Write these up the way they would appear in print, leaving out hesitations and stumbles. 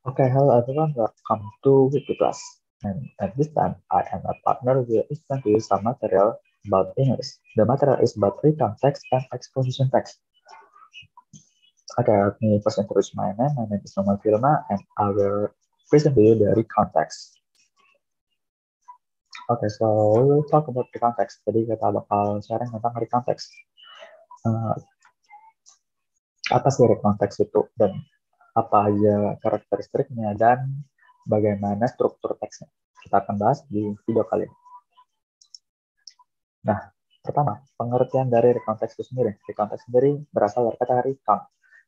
Okay, hello everyone. Welcome to Wiki Class. And at this time, I am a partner will explain to you some material about English. The material is about recount text and exposition text. Okay, let me first introduce my name. My name is Norman Firma, and I will present to you the recount text. Okay, so we will talk about recount text. Jadi kita bakal sharing tentang recount text. Apa sih recount text itu dan apa aja karakteristiknya dan bagaimana struktur teksnya. Kita akan bahas di video kali ini. Nah, pertama, pengertian dari recount text itu sendiri. Recount text sendiri berasal dari kata recount.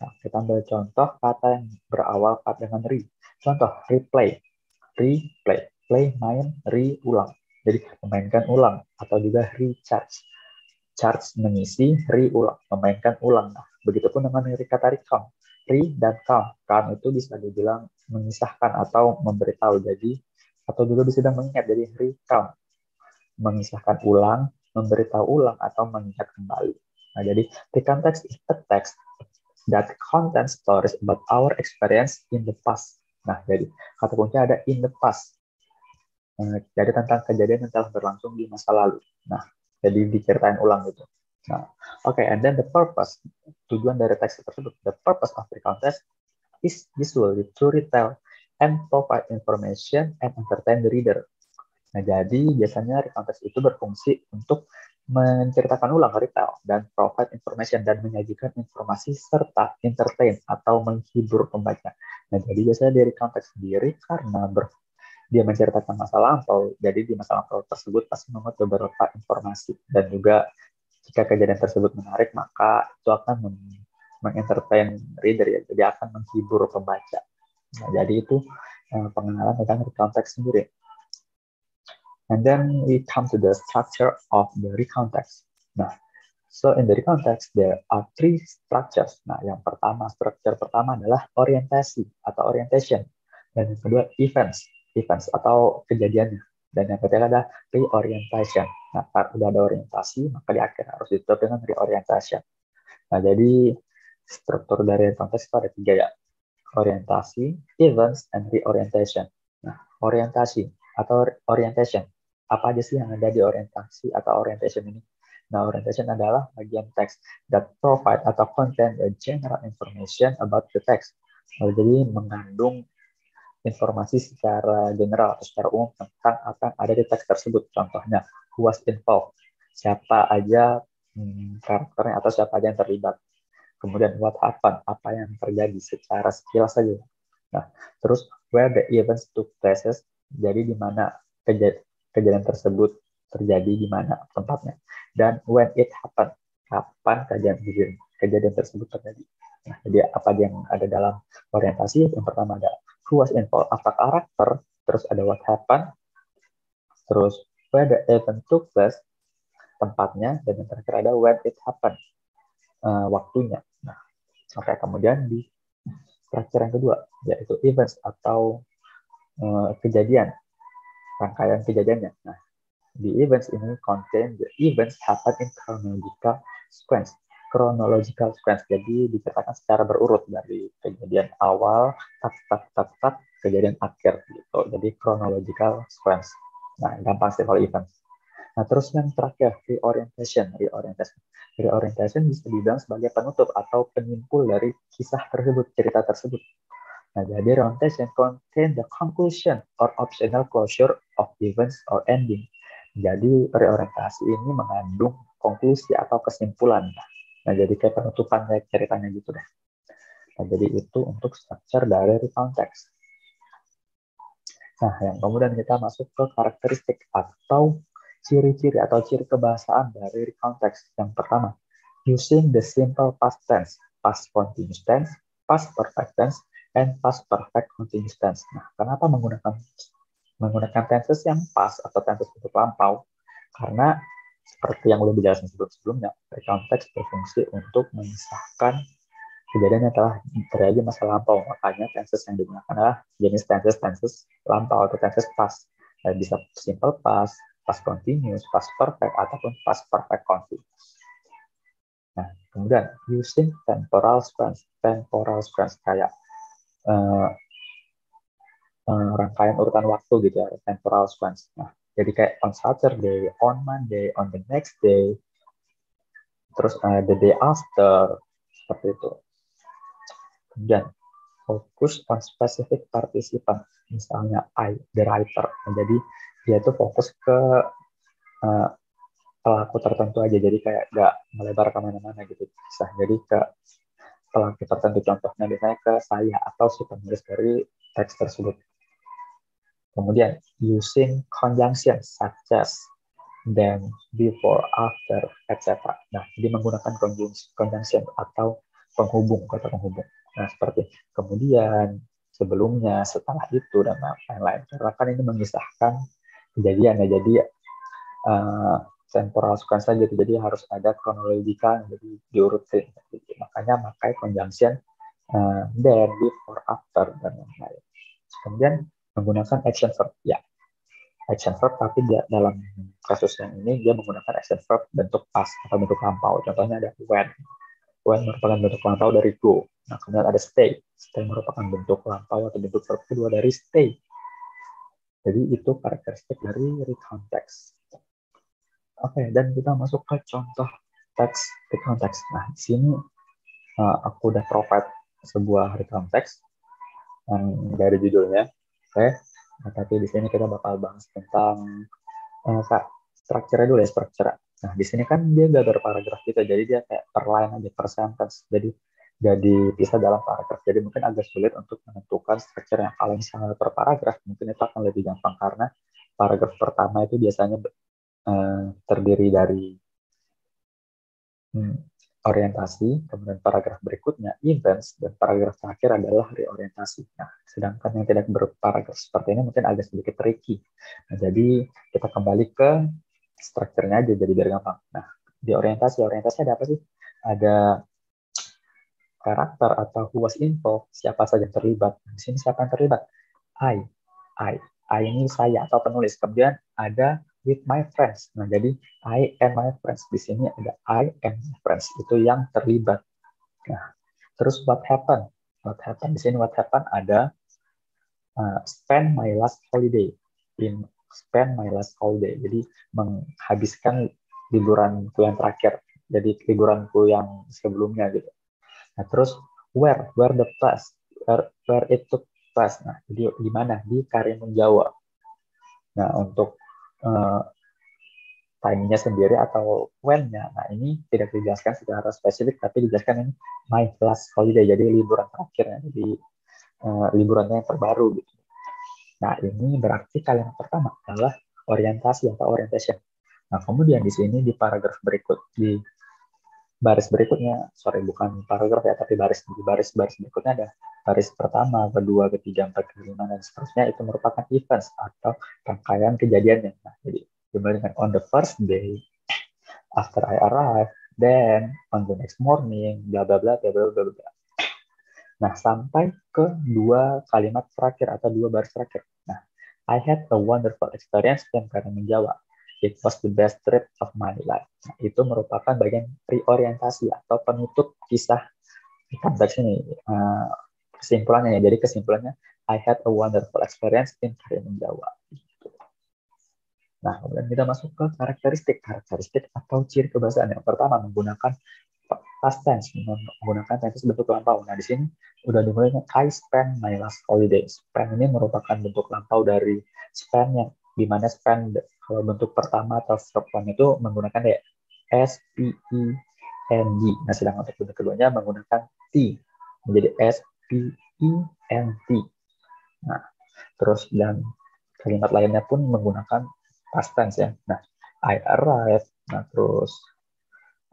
Nah, kita ambil contoh kata yang berawal dengan re. Contoh, replay. Replay. Play, main, ulang. Jadi, memainkan ulang. Atau juga recharge. Charge, mengisi, ulang. Memainkan ulang. Nah, begitupun dengan kata recount. Dan count. Count itu bisa dibilang mengisahkan atau memberitahu. Jadi, atau juga bisa mengingat. Jadi, recount. Mengisahkan ulang, memberitahu ulang, atau mengingat kembali. Nah, jadi, the context is a text that contains stories about our experience in the past. Nah, jadi, kata kunci ada in the past. Jadi, tentang kejadian yang telah berlangsung di masa lalu. Nah, jadi diceritain ulang gitu. Nah, okay, and then the purpose, tujuan dari teks tersebut, the purpose of the context is usually to retell and provide information and entertain the reader. Nah, jadi biasanya recount text itu berfungsi untuk menceritakan ulang retell dan provide information dan menyajikan informasi serta entertain atau menghibur pembaca. Nah, jadi biasanya dari recount text sendiri karena dia menceritakan masa lampau, jadi di masa lampau tersebut pasti memuat beberapa informasi dan juga jika kejadian tersebut menarik maka itu akan mengentertain reader ya, jadi akan menghibur pembaca. Nah, jadi itu pengenalan tentang recount text sendiri. And then we come to the structure of the recount text. Nah, so in the recount text there are three structures. Nah, yang pertama, structure pertama adalah orientasi atau orientation. Dan yang kedua events atau kejadiannya. Dan yang ketiga adalah reorientation. Nah, kalau sudah ada orientasi, maka di akhir harus ditutup dengan reorientation. Nah, jadi struktur dari recount text itu ada tiga ya. Orientasi, events, and reorientation. Nah, orientasi atau orientation. Apa aja sih yang ada di orientasi atau orientation ini? Nah, orientation adalah bagian teks that provide atau contain a general information about the text. Jadi mengandung informasi secara general atau secara umum tentang apa yang ada di teks tersebut. Contohnya, who was involved, siapa aja karakternya atau siapa aja yang terlibat. Kemudian what happened, apa yang terjadi secara sekilas saja. Nah, terus where the events took places, jadi di mana kejadian tersebut terjadi, di mana tempatnya. Dan when it happened, kapan kejadian tersebut terjadi. Nah, jadi apa yang ada dalam orientasi? Yang pertama ada who was involved, apa karakter, terus ada what happened, terus where the event took place, tempatnya, dan yang terakhir ada when it happened, waktunya. Nah, oke, kemudian di structure yang kedua, yaitu events atau kejadian, rangkaian kejadiannya. Nah, di events ini contain the events happen in chronological sequence. Chronological sequence, jadi diceritakan secara berurut dari kejadian awal, kejadian akhir gitu. Jadi chronological sequence. Nah, gampang sih kalau events. Nah, terus yang terakhir, reorientation. Reorientation bisa dibilang sebagai penutup atau penyimpul dari kisah tersebut, cerita tersebut. Nah, jadi reorientation contain the conclusion or optional closure of events or ending. Jadi reorientasi ini mengandung konklusi atau kesimpulan. Nah, jadi kayak penutupan ceritanya gitu deh. Nah, jadi itu untuk structure dari recount text. Nah, yang kemudian kita masuk ke karakteristik atau ciri-ciri atau ciri kebahasaan dari recount text. Yang pertama, using the simple past tense, past continuous tense, past perfect tense, and past perfect continuous tense. Nah, kenapa menggunakan tenses yang past atau tenses untuk lampau? Karena seperti yang udah dijelaskan sebelumnya, recount text berfungsi untuk mengisahkan kejadian yang telah terjadi masa lampau. Makanya tenses yang digunakan adalah jenis tenses lampau atau tenses past. Bisa simple past, past continuous, past perfect, ataupun past perfect continuous. Nah, kemudian using temporal sequence kayak rangkaian urutan waktu gitu ya, temporal sequence. Nah, jadi kayak on Saturday, on Monday, on the next day, terus the day after, seperti itu. Kemudian fokus on specific participant, misalnya I, the writer. Nah, jadi dia tuh fokus ke uh, pelaku tertentu aja, jadi kayak nggak melebar kemana-mana gitu. Bisa jadi ke pelaku tertentu, contohnya biasanya ke saya atau si penulis dari teks tersebut. Kemudian using conjunction such as then, before, after, etc. Nah, jadi menggunakan conjunction atau penghubung, kata penghubung. Nah, seperti kemudian, sebelumnya, setelah itu, dan lain-lain. Karena kan ini mengisahkan kejadian ya, jadi temporal sequence saja, jadi harus ada kronologika, jadi diurutin. Makanya pakai conjunction then, before, after, dan lain-lain. Kemudian menggunakan action verb. Ya, action verb, tapi dia dalam kasus yang ini dia menggunakan action verb bentuk past atau bentuk lampau. Contohnya ada when. When merupakan bentuk lampau dari go. Nah, kemudian ada stay. Stay merupakan bentuk lampau atau bentuk verb kedua dari stay. Jadi itu karakteristik dari recount text. Oke, dan kita masuk ke contoh teks recount text. Nah, di sini aku udah provide sebuah recount text dari judulnya. Oke. Nah, tapi di sini kita bakal bahas tentang strukturnya dulu ya, struktur. Nah, di sini kan dia gak berparagraf gitu, jadi dia kayak per line aja, per sentence. Jadi jadi bisa dalam paragraf. Jadi mungkin agak sulit untuk menentukan strukturnya. Kalau misalnya per paragraf, mungkin itu akan lebih gampang karena paragraf pertama itu biasanya terdiri dari orientasi, kemudian paragraf berikutnya events, dan paragraf terakhir adalah reorientasi. Nah, sedangkan yang tidak berparagraf seperti ini mungkin agak sedikit tricky. Nah, jadi kita kembali ke strukturnya aja, jadi biar gampang. Nah, di orientasi ada apa sih? Ada karakter atau who was involved, siapa saja yang terlibat. Di sini siapa yang terlibat? I. I ini saya atau penulis. Kemudian ada with my friends. Nah, jadi I and my friends. Di sini ada I and my friends. Itu yang terlibat. Nah, terus what happened? What happened? Di sini what happened ada spend my last holiday. Spend my last holiday. Jadi menghabiskan liburanku yang terakhir. Jadi liburanku yang sebelumnya gitu. Nah, terus where the place, where it took place. Nah, jadi di mana? Di Karimun Jawa. Nah, untuk time-nya sendiri atau when-nya, nah ini tidak dijelaskan secara spesifik, tapi dijelaskan ini my last holiday, jadi liburan terakhir, jadi liburannya yang terbaru gitu. Nah, ini berarti kalimat pertama adalah orientasi atau orientation. Nah, kemudian di sini di paragraf berikut, di baris berikutnya, bukan paragraf ya, tapi di baris berikutnya ada baris pertama, kedua, ketiga, empat, kelima, dan seterusnya, itu merupakan events atau rangkaian kejadiannya. Nah, jadi dibandingkan on the first day, after I arrive, then on the next morning, bla bla bla bla bla bla bla. Nah, sampai ke dua kalimat terakhir atau dua baris terakhir. Nah, I had a wonderful experience dan karena menjawab. It was the best trip of my life. Nah, itu merupakan bagian reorientasi atau penutup kisah konteks ini. Kesimpulannya ya. Jadi kesimpulannya, I had a wonderful experience in Karimun Jawa. Nah, kemudian kita masuk ke karakteristik atau ciri kebahasaan. Yang pertama, menggunakan past tense, menggunakan tense bentuk lampau. Nah, di sini udah dimulai I spend my last holiday. Spend ini merupakan bentuk lampau dari spend yang dimana spend kalau bentuk pertama atau verb one itu menggunakan kayak S, P, E, N, D. Nah, sedangkan untuk bentuk keduanya menggunakan T. Menjadi S, P, E, N, T. Nah, terus dan kalimat lainnya pun menggunakan past tense ya. Nah, I arrived. Nah, terus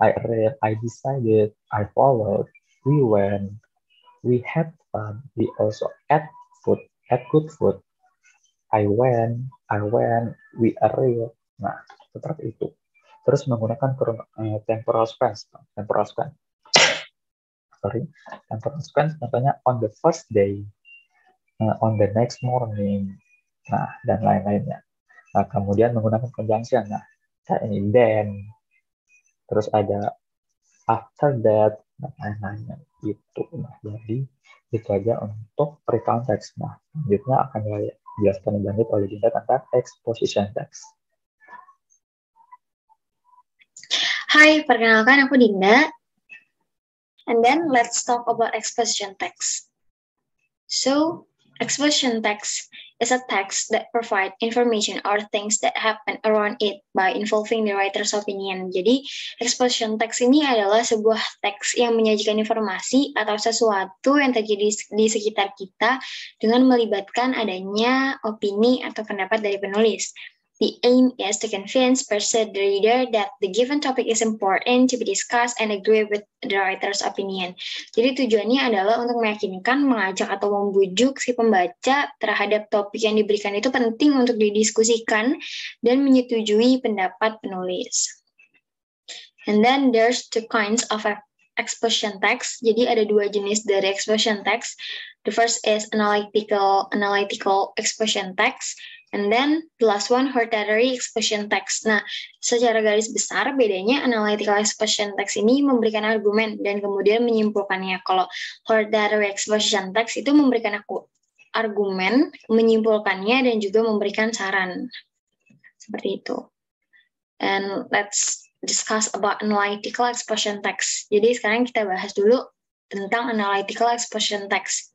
I arrived, I decided, I followed, we went, we had fun, we also ate good food, I went, we arrived. Nah, seperti itu. Terus menggunakan temporal sequence. Temporal sequence contohnya on the first day, on the next morning, nah, dan lain-lainnya. Nah, kemudian menggunakan conjunction. Nah, kayak ini then, terus ada after that, dan lain-lainnya gitu. Nah, jadi itu aja untuk pre-context. Nah, selanjutnya akan dijelaskan lebih lanjut oleh Dinda tentang exposition text. Hai, perkenalkan aku Dinda. And then let's talk about exposition text. So, exposition text is a text that provide information or things that happen around it by involving the writer's opinion. Jadi, exposition text ini adalah sebuah teks yang menyajikan informasi atau sesuatu yang terjadi di sekitar kita dengan melibatkan adanya opini atau pendapat dari penulis. The aim is to convince, persuade the reader that the given topic is important to be discussed and agree with the writer's opinion. Jadi tujuannya adalah untuk meyakinkan, mengajak atau membujuk si pembaca terhadap topik yang diberikan itu penting untuk didiskusikan dan menyetujui pendapat penulis. And then there's two kinds of exposition text. Jadi ada dua jenis dari exposition text. The first is analytical exposition text. And then the last one, hortatory exposition text. Nah, secara garis besar bedanya analytical exposition text ini memberikan argumen dan kemudian menyimpulkannya. Kalau hortatory exposition text itu memberikan argumen, menyimpulkannya, dan juga memberikan saran. Seperti itu. And let's discuss about analytical exposition text. Jadi sekarang kita bahas dulu tentang analytical exposition text.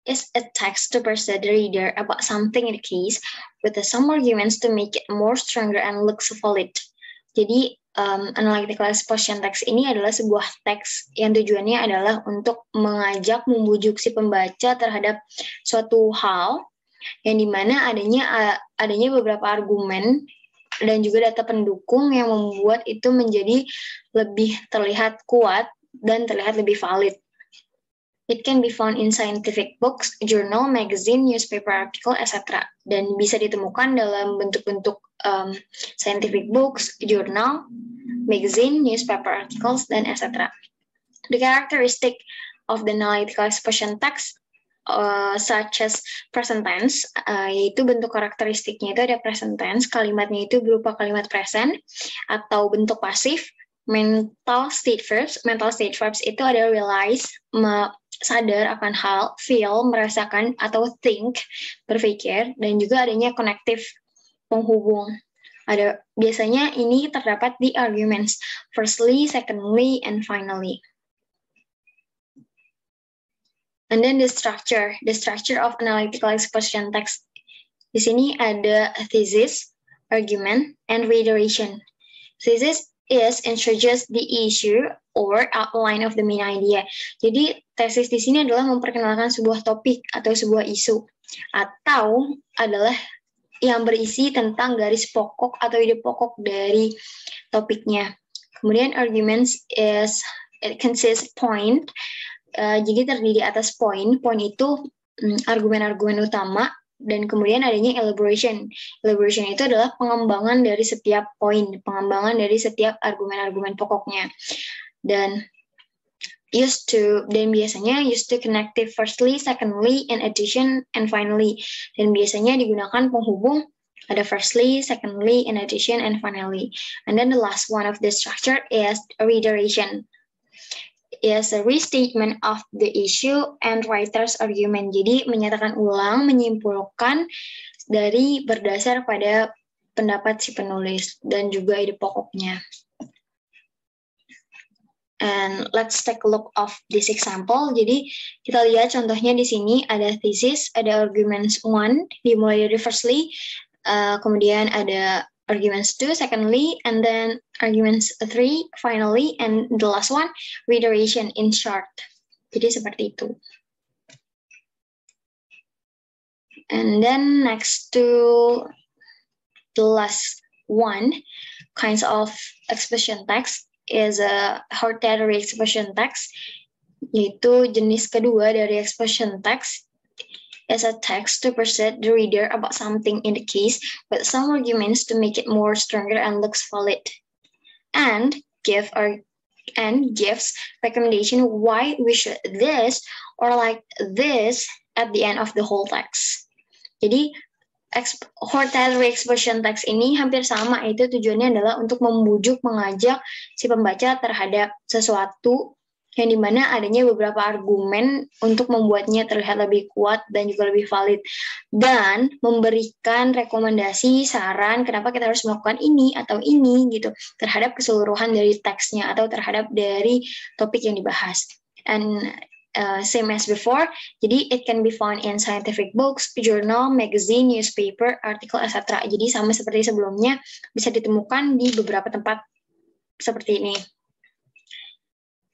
Is a text to persuade the reader about something in the case with some arguments to make it more stronger and look solid. Jadi, analytical exposition text ini adalah sebuah teks yang tujuannya adalah untuk mengajak, membujuk si pembaca terhadap suatu hal yang dimana adanya beberapa argumen dan juga data pendukung yang membuat itu menjadi lebih terlihat kuat dan terlihat lebih valid. It can be found in scientific books, journal, magazine, newspaper article, etc. Dan bisa ditemukan dalam bentuk-bentuk scientific books, journal, magazine, newspaper articles, dan etc. The characteristic of the analytical exposition text such as present tense, yaitu bentuk karakteristiknya itu ada present tense, kalimatnya itu berupa kalimat present, atau bentuk pasif, mental state verbs. Mental state verbs itu ada realize, sadar akan hal, feel, merasakan, atau think, berpikir, dan juga adanya connective, penghubung. Biasanya ini terdapat di arguments, firstly, secondly, and finally. And then the structure of analytical exposition text. Di sini ada thesis, argument, and reiteration. Thesis is introduce the issue or outline of the main idea. Jadi tesis di sini adalah memperkenalkan sebuah topik atau sebuah isu, atau adalah yang berisi tentang garis pokok atau ide pokok dari topiknya. Kemudian arguments it consists point. Jadi terdiri atas poin. Poin itu argumen-argumen utama. Dan kemudian adanya elaboration. Elaboration itu adalah pengembangan dari setiap poin, pengembangan dari setiap argumen-argumen pokoknya. Dan biasanya used to connective firstly, secondly, in addition, and finally. Dan biasanya digunakan penghubung, ada firstly, secondly, in addition, and finally. And then the last one of the structure is reiteration. Is a restatement of the issue and writer's argument. Jadi menyatakan ulang, menyimpulkan dari berdasar pada pendapat si penulis dan juga ide pokoknya. And let's take a look of this example. Jadi kita lihat contohnya di sini ada thesis, ada arguments 1 dimulai dari firstly, kemudian ada arguments 2, secondly, and then arguments 3, finally, and the last one, reiteration in short. Jadi seperti itu. And then next to the last one, kinds of expression text is a hortatory expression text, yaitu jenis kedua dari expression text. As a text to persuade the reader about something in the case, with some arguments to make it more stronger and looks valid, and gives recommendation why we should this or like this at the end of the whole text. Jadi hortatory expression text ini hampir sama, itu tujuannya adalah untuk membujuk, mengajak si pembaca terhadap sesuatu yang dimana adanya beberapa argumen untuk membuatnya terlihat lebih kuat dan juga lebih valid, dan memberikan rekomendasi, saran kenapa kita harus melakukan ini atau ini gitu terhadap keseluruhan dari teksnya atau terhadap dari topik yang dibahas. And same as before, jadi it can be found in scientific books, journal, magazine, newspaper, article, etc. Jadi sama seperti sebelumnya, bisa ditemukan di beberapa tempat seperti ini.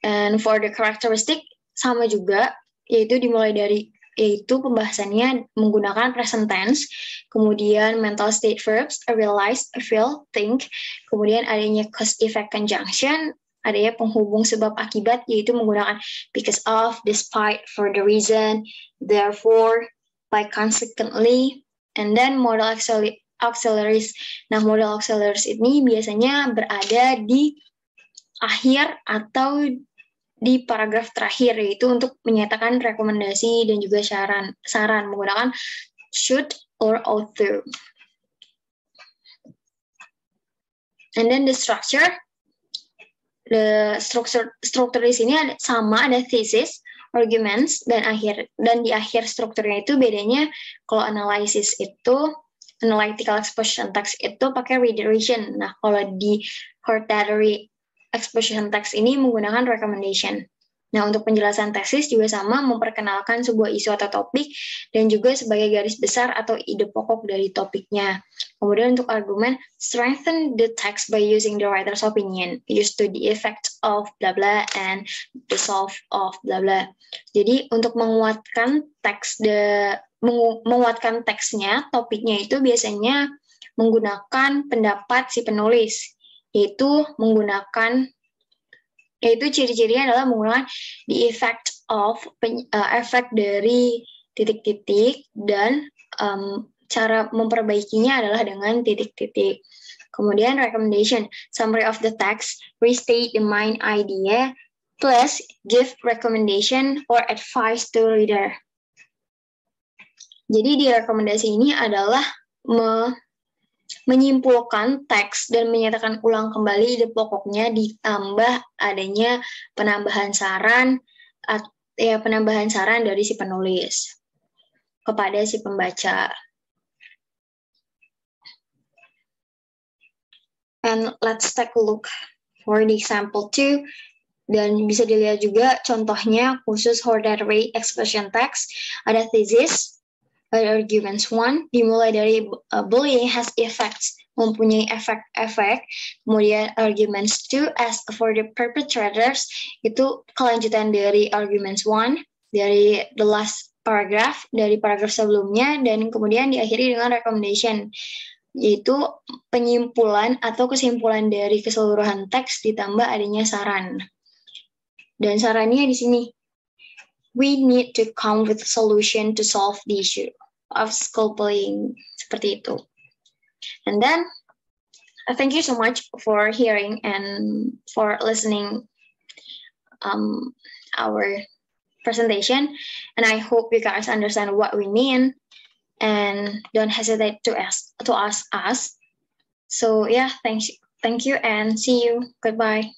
And for the characteristic, sama juga, yaitu dimulai dari, yaitu pembahasannya menggunakan present tense, kemudian mental state verbs, realize, feel, think, kemudian adanya cause-effect conjunction, adanya penghubung sebab akibat, yaitu menggunakan because of, despite, for the reason, therefore, by consequently, and then modal auxiliaries. Nah, modal auxiliaries ini biasanya berada di akhir atau di paragraf terakhir, yaitu untuk menyatakan rekomendasi dan juga saran menggunakan should or ought to. And then the structure di sini sama, ada thesis, arguments, dan di akhir strukturnya itu bedanya. Kalau analysis itu, analytical exposition text itu pakai redirection. Nah, kalau di hortatory exposition text ini menggunakan recommendation. Nah, untuk penjelasan tesis juga sama, memperkenalkan sebuah isu atau topik, dan juga sebagai garis besar atau ide pokok dari topiknya. Kemudian untuk argumen, strengthen the text by using the writer's opinion, used to the effect of blah blah and the solve of blah blah. Jadi untuk menguatkan teksnya, topiknya itu biasanya menggunakan pendapat si penulis, yaitu ciri-cirinya adalah menggunakan the effect of, efek dari titik-titik, dan cara memperbaikinya adalah dengan titik-titik. Kemudian recommendation, summary of the text, restate the main idea, plus give recommendation or advice to reader. Jadi di rekomendasi ini adalah menyimpulkan teks dan menyatakan ulang kembali ide pokoknya, ditambah adanya penambahan saran dari si penulis kepada si pembaca. And let's take a look for the example 2. Dan bisa dilihat juga contohnya khusus hortatory expression text. Ada thesis, ada arguments 1, dimulai dari bullying has effects, mempunyai efek-efek. Kemudian arguments 2, as for the perpetrators, itu kelanjutan dari arguments 1, dari the last paragraph, dari paragraf sebelumnya, dan kemudian diakhiri dengan recommendation, yaitu penyimpulan atau kesimpulan dari keseluruhan teks ditambah adanya saran. Dan sarannya di sini, we need to come with a solution to solve the issue of school bullying, seperti itu. And then, thank you so much for hearing and for listening our presentation. And I hope you guys understand what we mean and don't hesitate to ask us. So yeah, thank you and see you. Goodbye.